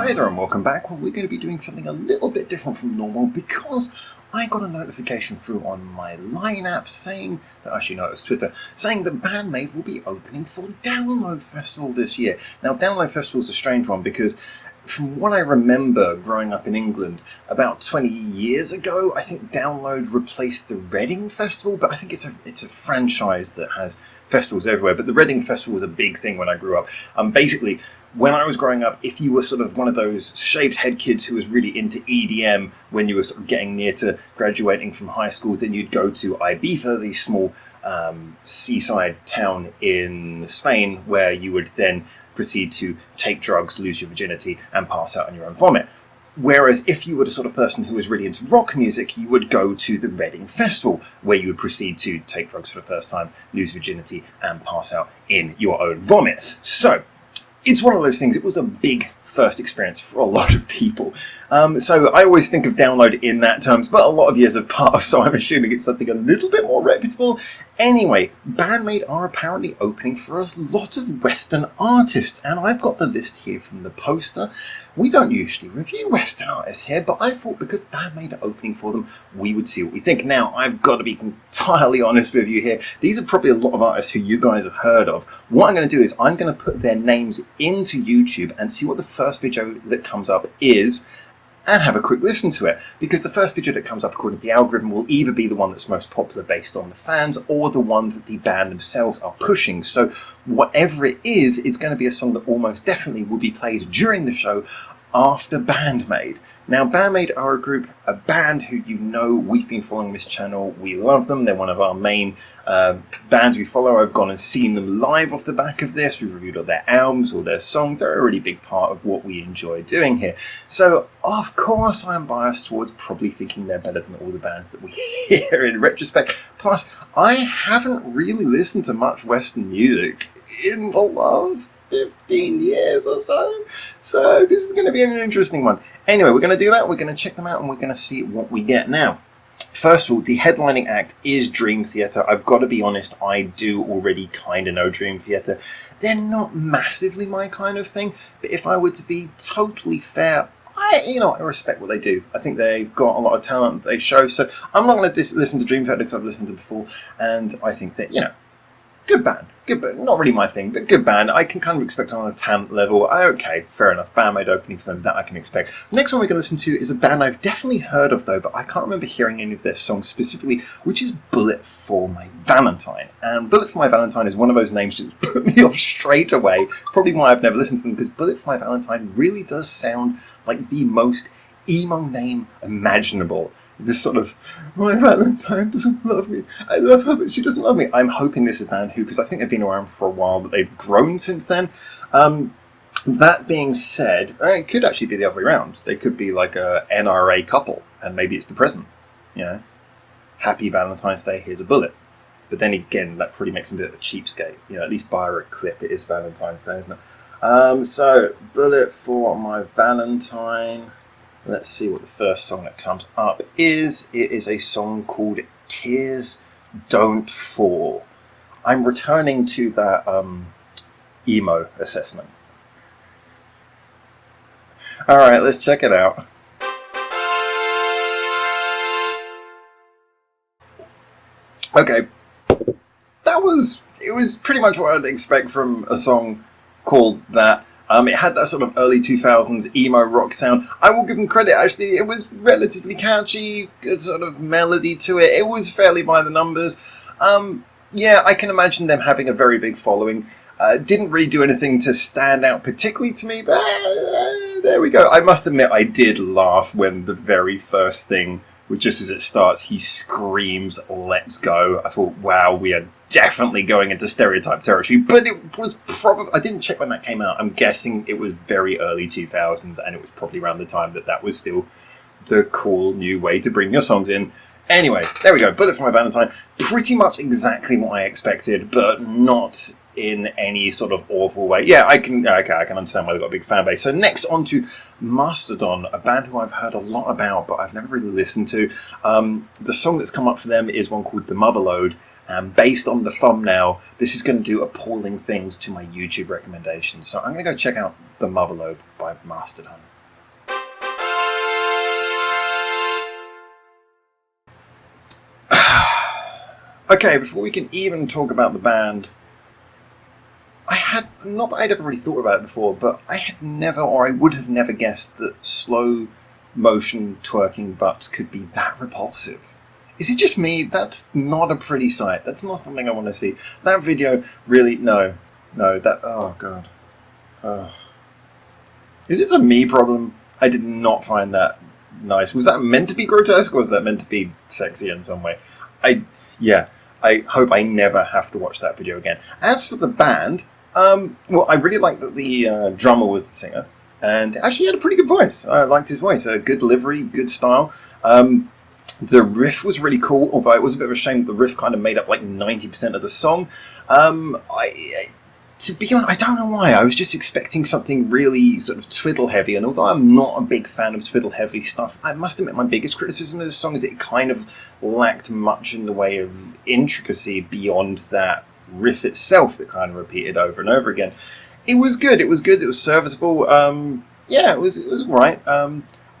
Hi there and welcome back. Well, we're going to be doing something a little bit different from normal because I got a notification through on my Line app saying that, actually no, it was Twitter, saying that Band-Maid will be opening for Download Festival this year. Now, Download Festival is a strange one because from what I remember growing up in England, about 20 years ago, I think Download replaced the Reading Festival, but I think it's a franchise that has festivals everywhere. But the Reading Festival was a big thing when I grew up. Basically, when I was growing up, if you were sort of one of those shaved head kids who was really into EDM when you were sort of getting near to graduating from high school, then you'd go to Ibiza, the small seaside town in Spain, where you would then proceed to take drugs, lose your virginity, and pass out on your own vomit. Whereas if you were the sort of person who was really into rock music, you would go to the Reading Festival, where you would proceed to take drugs for the first time, lose virginity, and pass out in your own vomit. So it's one of those things. It was a big first experience for a lot of people. So I always think of Download in that terms, but a lot of years have passed, so I'm assuming it's something a little bit more reputable. Anyway, Band-Maid are apparently opening for a lot of Western artists, and I've got the list here from the poster. We don't usually review Western artists here, but I thought because Band-Maid are opening for them, we would see what we think. Now, I've got to be entirely honest with you here. These are probably a lot of artists who you guys have heard of. What I'm going to do is I'm going to put their names into YouTube and see what the first video that comes up is, and have a quick listen to it, because the first video that comes up according to the algorithm will either be the one that's most popular based on the fans or the one that the band themselves are pushing. So whatever it is going to be a song that almost definitely will be played during the show after Band-Maid. Now, Band-Maid are a band who you know, we've been following this channel. We love them. They're one of our main bands we follow. I've gone and seen them live off the back of this. We've reviewed all their albums, all their songs. They're a really big part of what we enjoy doing here. So, of course, I'm biased towards probably thinking they're better than all the bands that we hear in retrospect. Plus, I haven't really listened to much Western music in the last 15 years or so. So this is going to be an interesting one. Anyway, we're going to do that. We're going to check them out and we're going to see what we get. Now, first of all, the headlining act is Dream Theater. I've got to be honest, I do already kind of know Dream Theater. They're not massively my kind of thing, but if I were to be totally fair, I respect what they do. I think they've got a lot of talent that they show. So I'm not going to listen to Dream Theater because I've listened to them before, and I think that, good band. Good, but not really my thing, but good band. I can kind of expect on a talent level. Okay, fair enough. Band-Maid opening for them, that I can expect. The next one we're going to listen to is a band I've definitely heard of, though, but I can't remember hearing any of their songs specifically, which is Bullet for My Valentine. And Bullet for My Valentine is one of those names that just put me off straight away. Probably why I've never listened to them, because Bullet for My Valentine really does sound like the most emo name imaginable. This sort of, my Valentine doesn't love me. I love her, but she doesn't love me. I'm hoping this is a band who, because I think they've been around for a while, but they've grown since then. That being said, it could actually be the other way around. They could be like a NRA couple, and maybe it's the present. Happy Valentine's Day, here's a bullet. But then again, that pretty makes them a bit of a cheapskate. At least buy her a clip. It is Valentine's Day, isn't it? So, Bullet for My Valentine. Let's see what the first song that comes up is. It is a song called Tears Don't Fall. I'm returning to that emo assessment. Alright, let's check it out. Okay. It was pretty much what I'd expect from a song called that. It had that sort of early 2000s emo rock sound. I will give them credit, actually. It was relatively catchy, good sort of melody to it. It was fairly by the numbers. I can imagine them having a very big following. Didn't really do anything to stand out particularly to me, but there we go. I must admit, I did laugh when the very first thing, just as it starts, he screams, "Let's go." I thought, wow, we are definitely going into stereotype territory, but it was probably, I didn't check when that came out. I'm guessing it was very early 2000s, and it was probably around the time that was still the cool new way to bring your songs in. Anyway, there we go. Bullet for My Valentine. Pretty much exactly what I expected, but not in any sort of awful way. Yeah, I can understand why they've got a big fan base. So next on to Mastodon, a band who I've heard a lot about, but I've never really listened to. The song that's come up for them is one called The Motherload, and based on the thumbnail, this is going to do appalling things to my YouTube recommendations. So I'm going to go check out The Motherload by Mastodon. Okay, before we can even talk about the band, I had, not that I'd ever really thought about it before, but I had never, or I would have never guessed that slow motion twerking butts could be that repulsive. Is it just me? That's not a pretty sight. That's not something I want to see. That video really, no, that, oh god. Is this a me problem? I did not find that nice. Was that meant to be grotesque, or was that meant to be sexy in some way? I hope I never have to watch that video again. As for the band, well, I really liked that the drummer was the singer, and actually he had a pretty good voice. I liked his voice. Good delivery, good style. The riff was really cool, although it was a bit of a shame that the riff kind of made up like 90% of the song. To be honest, I don't know why. I was just expecting something really sort of twiddle heavy, and although I'm not a big fan of twiddle heavy stuff, I must admit my biggest criticism of this song is it kind of lacked much in the way of intricacy beyond that riff itself that kind of repeated over and over again. It was good. It was serviceable. Yeah, it was all right.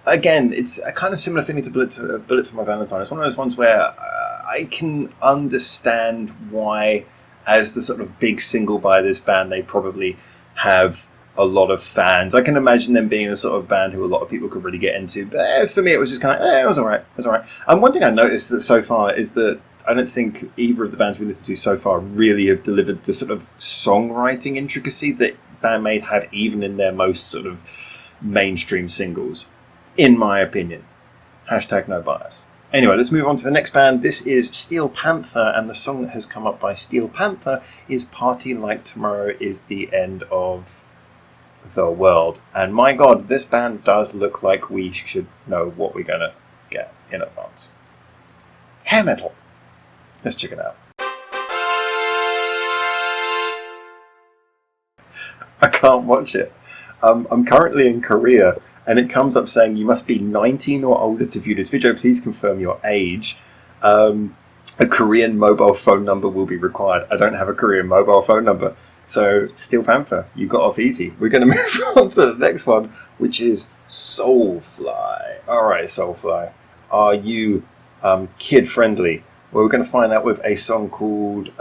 Again, it's a kind of similar feeling to Bullet for My Valentine. It's one of those ones where I can understand why, as the sort of big single by this band, they probably have a lot of fans. I can imagine them being the sort of band who a lot of people could really get into. But for me, it was just kind of, it was all right. It was all right. And one thing I noticed that so far is that I don't think either of the bands we listened to so far really have delivered the sort of songwriting intricacy that Band-Maid have even in their most sort of mainstream singles, in my opinion. Hashtag no bias. Anyway, let's move on to the next band. This is Steel Panther, and the song that has come up by Steel Panther is Party Like Tomorrow Is the End of the World. And my god, this band does look like we should know what we're going to get in advance. Hair metal. Let's check it out. I can't watch it. I'm currently in Korea, and it comes up saying you must be 19 or older to view this video. Please confirm your age. A Korean mobile phone number will be required. I don't have a Korean mobile phone number. So, Steel Panther, you got off easy. We're going to move on to the next one, which is Soulfly. Alright, Soulfly. Are you kid-friendly? Well, we're going to find out with a song called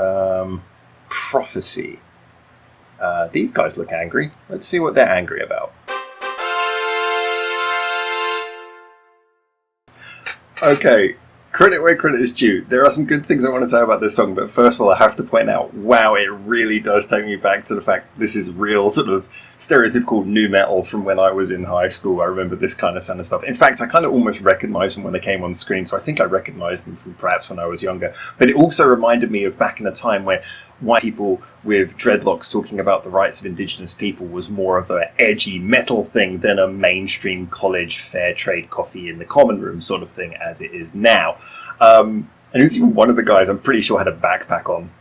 Prophecy. These guys look angry. Let's see what they're angry about. Okay, credit where credit is due. There are some good things I want to say about this song, but first of all, I have to point out, wow, it really does take me back to the fact this is real sort of stereotypical nu metal from when I was in high school. I remember this kind of sound of stuff. In fact, I kind of almost recognized them when they came on screen, so I think I recognized them from perhaps when I was younger. But it also reminded me of back in a time where white people with dreadlocks talking about the rights of indigenous people was more of an edgy metal thing than a mainstream college fair trade coffee in the common room sort of thing as it is now. And it was even one of the guys, I'm pretty sure, had a backpack on.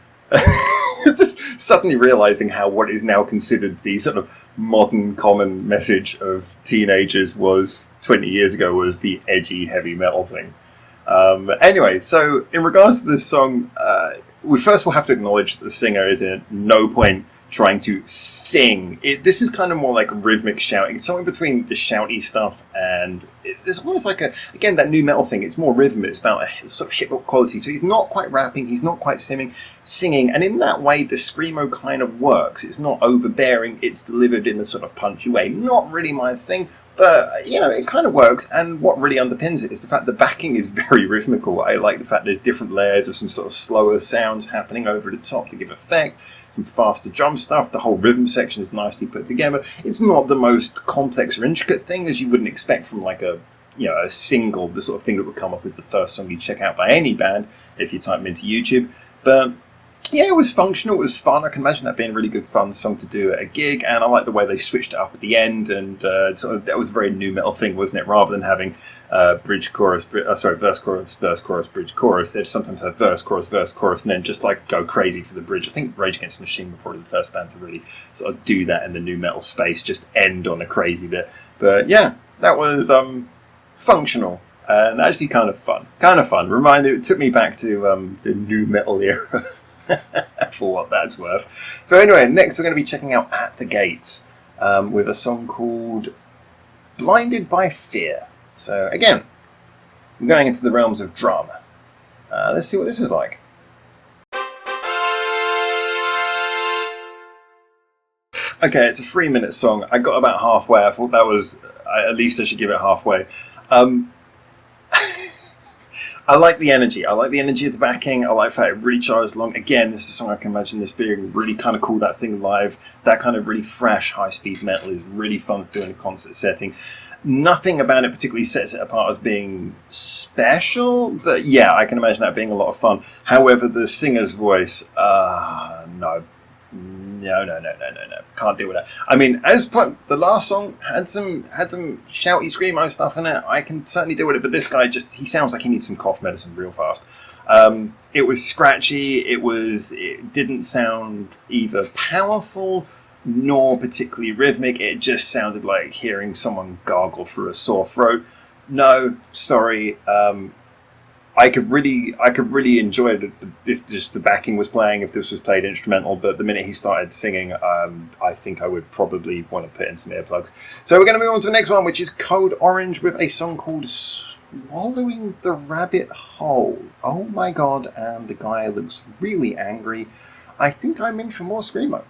Just suddenly realizing how what is now considered the sort of modern common message of teenagers was 20 years ago was the edgy heavy metal thing. Anyway, so in regards to this song, we first will have to acknowledge that the singer is at no point trying to sing. This is kind of more like rhythmic shouting. It's something between the shouty stuff and there's almost like again, that nu metal thing. It's more rhythm. It's about a sort of hip hop quality. So he's not quite rapping. He's not quite singing. And in that way, the screamo kind of works. It's not overbearing. It's delivered in a sort of punchy way. Not really my thing, but you know, it kind of works. And what really underpins it is the fact the backing is very rhythmical. I like the fact there's different layers of some sort of slower sounds happening over the top to give effect. Some faster drum stuff. The whole rhythm section is nicely put together. It's not the most complex or intricate thing as you wouldn't expect from like a single, the sort of thing that would come up as the first song you check out by any band if you type them into YouTube. But yeah, it was functional, it was fun. I can imagine that being a really good fun song to do at a gig, and I like the way they switched it up at the end, and sort of that was a very nu metal thing, wasn't it? Rather than having verse chorus, bridge chorus, they'd sometimes have verse chorus, and then just like go crazy for the bridge. I think Rage Against the Machine were probably the first band to really sort of do that in the nu metal space, just end on a crazy bit. But yeah, that was functional and actually kind of fun. It took me back to the nu metal era. For what that's worth. So anyway, next we're going to be checking out At the Gates with a song called Blinded by Fear. So again, I'm going into the realms of drama. Let's see what this is like. Okay, it's a 3-minute song. I got about halfway. I thought that was, at least I should give it halfway. I like the energy. I like the energy of the backing. I like how it really charges along. Again, this is a song I can imagine this being really kind of cool, that thing live. That kind of really fresh, high-speed metal is really fun to do in a concert setting. Nothing about it particularly sets it apart as being special, but yeah, I can imagine that being a lot of fun. However, the singer's voice, no. No. Can't deal with that. I mean, the last song had some shouty, screamo stuff in it. I can certainly deal with it, but this guy he sounds like he needs some cough medicine real fast. It was scratchy. It didn't sound either powerful nor particularly rhythmic. It just sounded like hearing someone gargle through a sore throat. No, sorry. I could really enjoy it if just the backing was playing, if this was played instrumental, but the minute he started singing, I think I would probably want to put in some earplugs. So we're going to move on to the next one, which is Code Orange with a song called Swallowing the Rabbit Whole. Oh my god, and the guy looks really angry. I think I'm in for more screamo.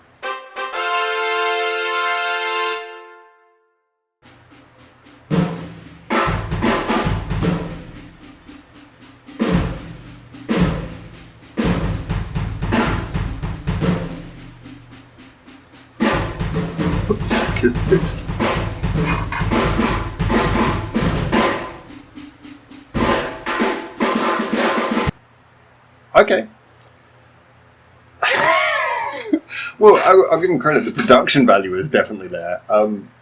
Is this? Okay. Well, I'll give him credit. The production value is definitely there.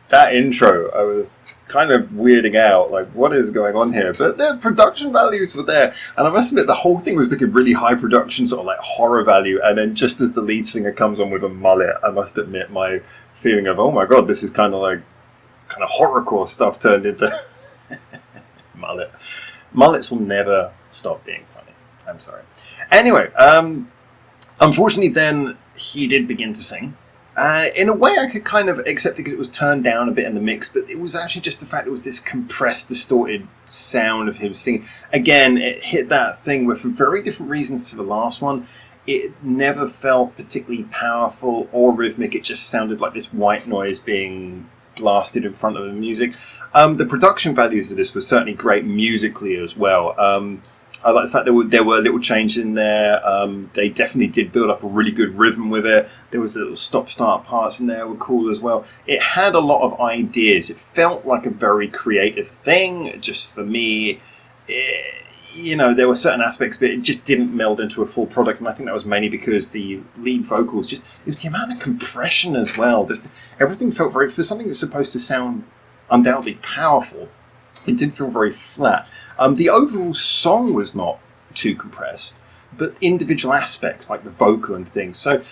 That intro, I was kind of weirding out, like, what is going on here? But the production values were there. And I must admit, the whole thing was looking really high production, sort of like horror value. And then just as the lead singer comes on with a mullet, I must admit my feeling of, oh my god, this is kind of horrorcore stuff turned into mullet. Mullets will never stop being funny. I'm sorry. Anyway, unfortunately then he did begin to sing. In a way I could kind of accept it because it was turned down a bit in the mix, but it was actually just the fact it was this compressed, distorted sound of him singing. Again, it hit that thing where for very different reasons to the last one, it never felt particularly powerful or rhythmic. It just sounded like this white noise being blasted in front of the music. The production values of this were certainly great musically as well. I like the fact there were little changes in there. They definitely did build up a really good rhythm with it. There was little stop-start parts in there were cool as well. It had a lot of ideas. It felt like a very creative thing. Just for me, there were certain aspects, but it just didn't meld into a full product. And I think that was mainly because the lead vocals, it was the amount of compression as well. Just everything felt for something that's supposed to sound undoubtedly powerful. It did feel very flat. The overall song was not too compressed, but individual aspects like the vocal and things. So,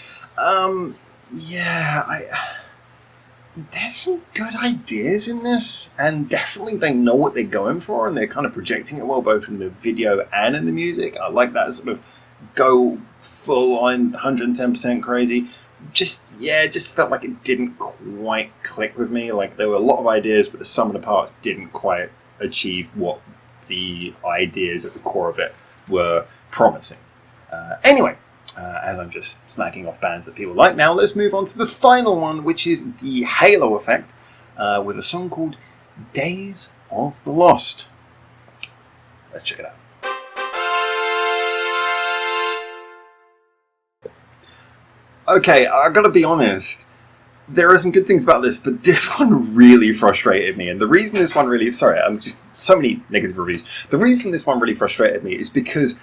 there's some good ideas in this, and definitely they know what they're going for, and they're kind of projecting it well, both in the video and in the music. I like that sort of go full on 110% crazy. Just felt like it didn't quite click with me. Like there were a lot of ideas, but the sum of the parts didn't quite achieve what the ideas at the core of it were promising. Anyway, as I'm just snacking off bands that people like now, let's move on to the final one, which is the Halo Effect, with a song called Days of the Lost. Let's check it out. Okay, I've got to be honest. There are some good things about this, but this one really frustrated me. And the reason this one really... Sorry, I'm just... So many negative reviews. The reason this one really frustrated me is because...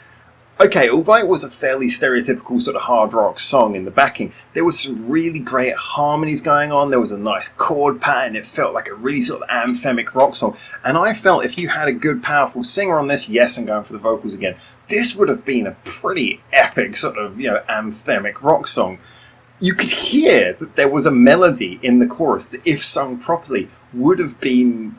Okay, although it was a fairly stereotypical sort of hard rock song in the backing, there was some really great harmonies going on. There was a nice chord pattern. It felt like a really sort of anthemic rock song. And I felt if you had a good, powerful singer on this, yes, I'm going for the vocals again, this would have been a pretty epic sort of, anthemic rock song. You could hear that there was a melody in the chorus that, if sung properly, would have been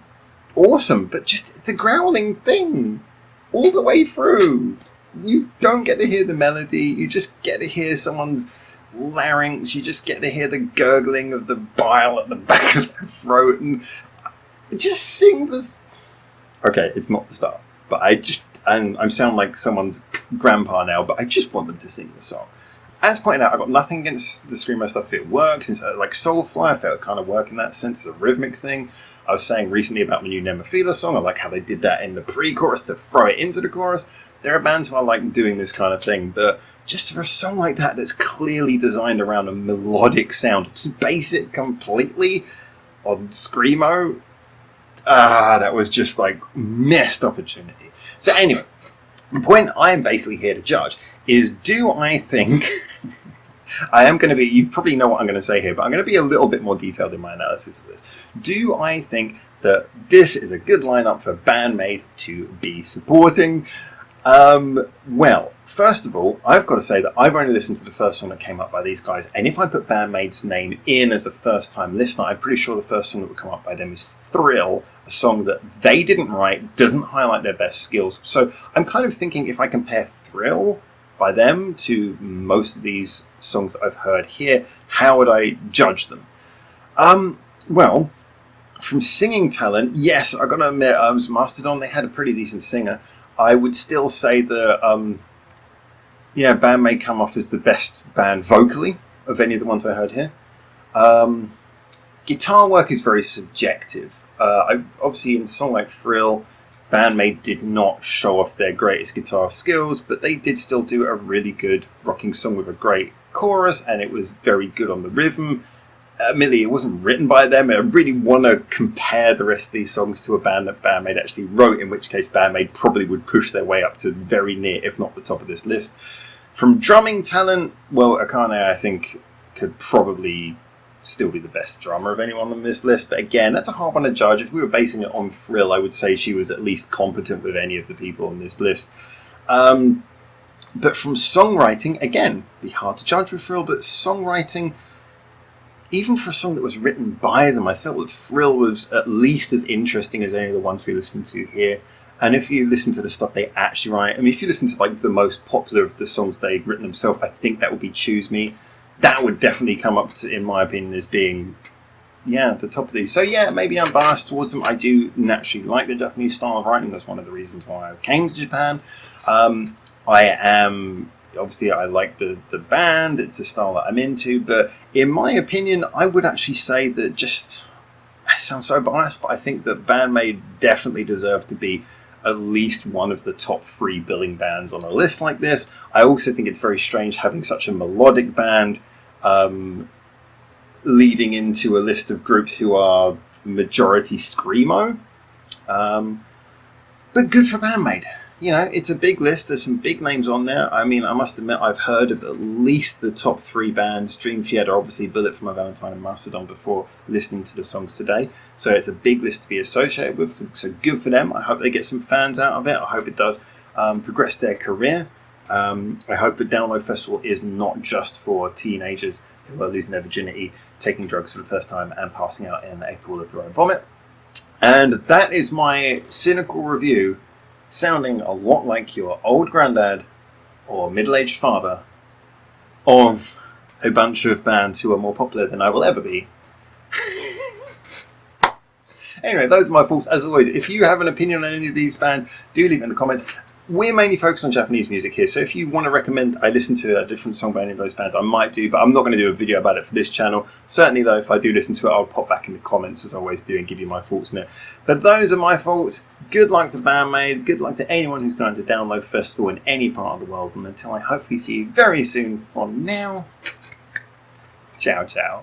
awesome. But just the growling thing all the way through. You don't get to hear the melody. You just get to hear someone's larynx. You just get to hear the gurgling of the bile at the back of their throat. And just sing this. Okay, it's not the start. But I sound like someone's grandpa now, but I just want them to sing the song. as pointed out, I've got nothing against the screamo stuff. It works. It's like Soulfly, I felt it kind of work in that sense. It's a rhythmic thing. I was saying recently about the new Nemophila song. I like how they did that in the pre-chorus to throw it into the chorus. There are bands who I like doing this kind of thing, but just for a song like that that's clearly designed around a melodic sound, to base it completely on screamo, that was just like missed opportunity. So anyway, the point I am basically here to judge is, do I think... I am going to be... You probably know what I'm going to say here, but I'm going to be a little bit more detailed in my analysis of this. Do I think that this is a good lineup for Band-Maid to be supporting? Well, first of all, I've got to say that I've only listened to the first song that came up by these guys, and if I put Band-Maid's name in as a first-time listener, I'm pretty sure the first song that would come up by them is Thrill, a song that they didn't write, doesn't highlight their best skills. So I'm kind of thinking, if I compare Thrill by them to most of these songs that I've heard here, how would I judge them? Well, from singing talent, yes, I've got to admit, Mastodon, they had a pretty decent singer. I would still say that, Band-Maid come off as the best band vocally of any of the ones I heard here. Guitar work is very subjective. Obviously, in a song like Thrill, Band-Maid did not show off their greatest guitar skills, but they did still do a really good rocking song with a great chorus, and it was very good on the rhythm. Admittedly, it wasn't written by them. I really want to compare the rest of these songs to a band that Band-Maid actually wrote, in which case Band-Maid probably would push their way up to very near, if not the top of this list. From drumming talent, well, Akane, I think, could probably still be the best drummer of anyone on this list, but again, that's a hard one to judge. If we were basing it on Thrill, I would say she was at least competent with any of the people on this list. But from songwriting, again, be hard to judge with Thrill, but songwriting, even for a song that was written by them, I felt that Thrill was at least as interesting as any of the ones we listened to here. And if you listen to the stuff they actually write, I mean, if you listen to like the most popular of the songs they've written themselves, I think that would be Choose Me. That would definitely come up to, in my opinion, as being, the top of these. So yeah, maybe I'm biased towards them. I do naturally like the Japanese style of writing. That's one of the reasons why I came to Japan. Obviously, I like the band. It's a style that I'm into. But in my opinion, I would actually say that I sound so biased, but I think that Band-Maid definitely deserve to be at least one of the top 3 billing bands on a list like this. I also think it's very strange having such a melodic band leading into a list of groups who are majority screamo. But good for Band-Maid. It's a big list. There's some big names on there. I mean, I must admit, I've heard of at least the top 3 bands. Dream Theater, obviously, Bullet for My Valentine, and Mastodon before listening to the songs today. So it's a big list to be associated with. So good for them. I hope they get some fans out of it. I hope it does progress their career. I hope the Download Festival is not just for teenagers who are losing their virginity, taking drugs for the first time, and passing out in a pool of their own vomit. And that is my cynical review, sounding a lot like your old granddad or middle-aged father, of a bunch of bands who are more popular than I will ever be. Anyway, those are my thoughts. As always, if you have an opinion on any of these bands, do leave it in the comments. We're mainly focused on Japanese music here, so if you want to recommend I listen to a different song by any of those bands, I might do, but I'm not going to do a video about it for this channel. Certainly, though, if I do listen to it, I'll pop back in the comments, as I always do, and give you my thoughts on it. But those are my thoughts. Good luck to Band-Maid. Good luck to anyone who's going to Download Festival in any part of the world. And until I hopefully see you very soon, for now, ciao, ciao.